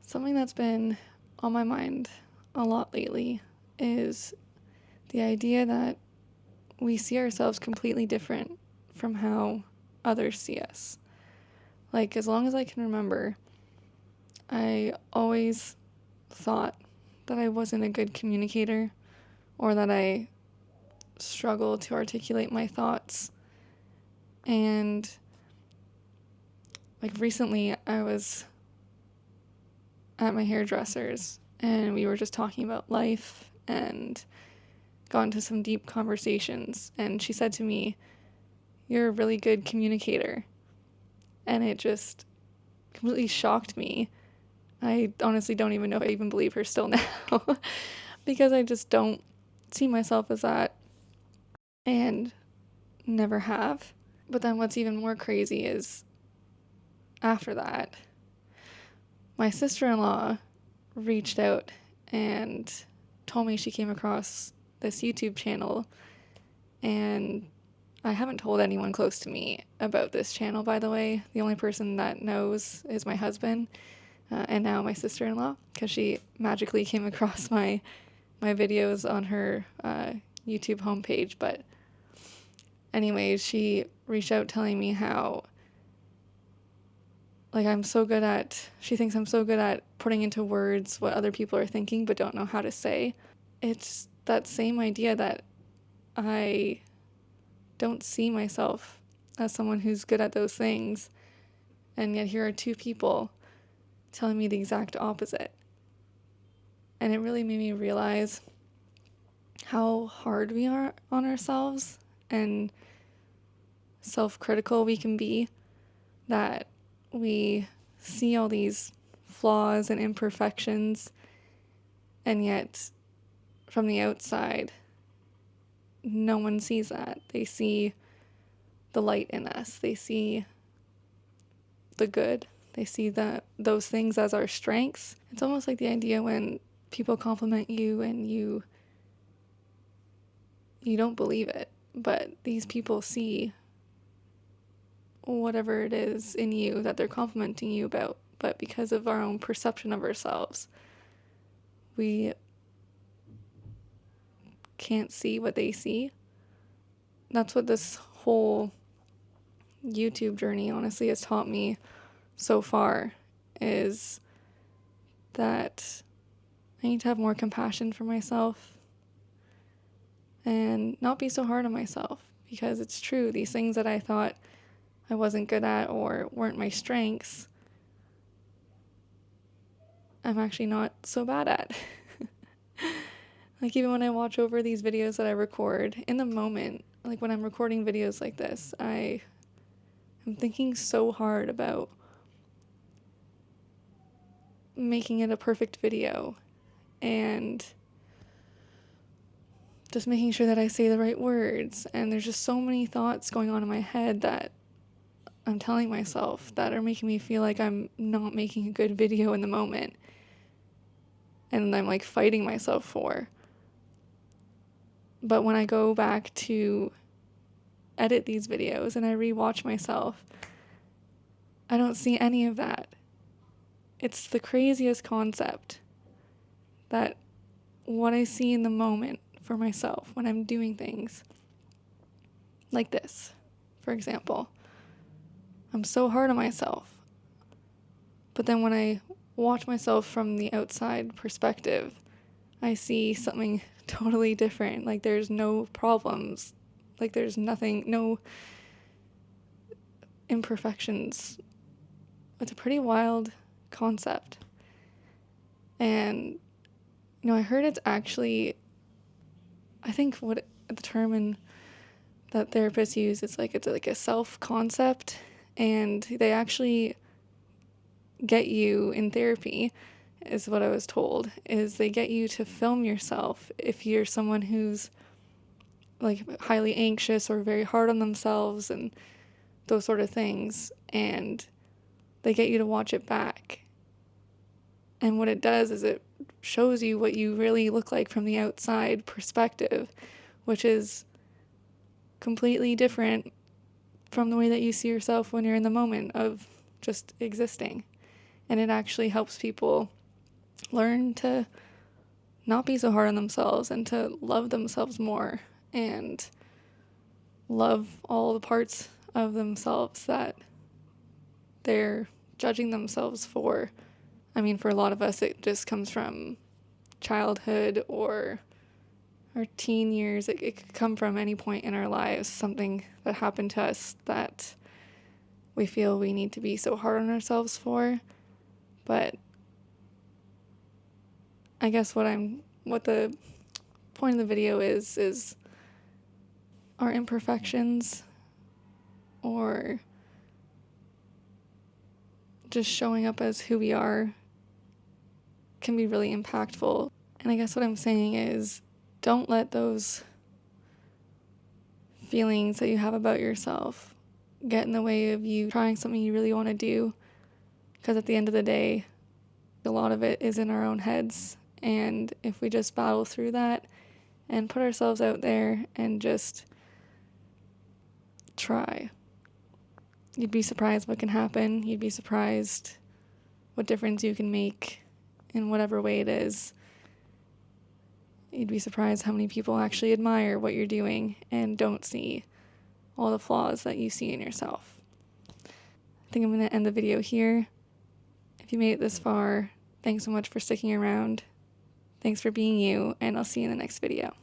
Something that's been on my mind a lot lately is the idea that we see ourselves completely different from how others see us. Like, as long as I can remember, I always thought that I wasn't a good communicator or that I struggled to articulate my thoughts. And, like, recently I was at my hairdresser's and we were just talking about life and got into some deep conversations. And she said to me, "You're a really good communicator." And it just completely shocked me. I honestly don't even know if I even believe her still now because I just don't see myself as that and never have. But then what's even more crazy is after that, my sister-in-law reached out and told me she came across this YouTube channel, and I haven't told anyone close to me about this channel, by the way. The only person that knows is my husband, and now my sister-in-law, because she magically came across my videos on her YouTube homepage. But anyways, she reached out telling me how, like, she thinks I'm so good at putting into words what other people are thinking but don't know how to say. It's that same idea that I don't see myself as someone who's good at those things, and yet here are two people telling me the exact opposite. And it really made me realize how hard we are on ourselves and self-critical we can be, that we see all these flaws and imperfections, and yet from the outside no one sees that. They see the light in us. They see the good. They see those things as our strengths. It's almost like the idea when people compliment you and you don't believe it, but these people see whatever it is in you that they're complimenting you about, but because of our own perception of ourselves, we can't see what they see. That's what this whole YouTube journey honestly has taught me so far, is that I need to have more compassion for myself and not be so hard on myself, because it's true, these things that I thought I wasn't good at or weren't my strengths, I'm actually not so bad at. Like, even when I watch over these videos that I record, in the moment, like when I'm recording videos like this, I am thinking so hard about making it a perfect video and just making sure that I say the right words. And there's just so many thoughts going on in my head that I'm telling myself that are making me feel like I'm not making a good video in the moment. And I'm like fighting myself for. But when I go back to edit these videos and I rewatch myself, I don't see any of that. It's the craziest concept that what I see in the moment for myself when I'm doing things like this, for example, I'm so hard on myself. But then when I watch myself from the outside perspective, I see something totally different. Like, there's no problems. Like, there's nothing, no imperfections. It's a pretty wild concept. And, I heard it's actually, I think what the term that therapists use, it's like a self-concept, and they actually get you in therapy, is what I was told, is they get you to film yourself if you're someone who's like highly anxious or very hard on themselves and those sort of things, and they get you to watch it back. And what it does is it shows you what you really look like from the outside perspective, which is completely different from the way that you see yourself when you're in the moment of just existing. And it actually helps people learn to not be so hard on themselves and to love themselves more and love all the parts of themselves that they're judging themselves for. I mean, for a lot of us, it just comes from childhood or our teen years. It could come from any point in our lives, something that happened to us that we feel we need to be so hard on ourselves for. But I guess what the point of the video is our imperfections or just showing up as who we are can be really impactful. And I guess what I'm saying is don't let those feelings that you have about yourself get in the way of you trying something you really want to do, because at the end of the day, a lot of it is in our own heads. And if we just battle through that and put ourselves out there and just try, you'd be surprised what can happen. You'd be surprised what difference you can make in whatever way it is. You'd be surprised how many people actually admire what you're doing and don't see all the flaws that you see in yourself. I think I'm going to end the video here. If you made it this far, thanks so much for sticking around. Thanks for being you, and I'll see you in the next video.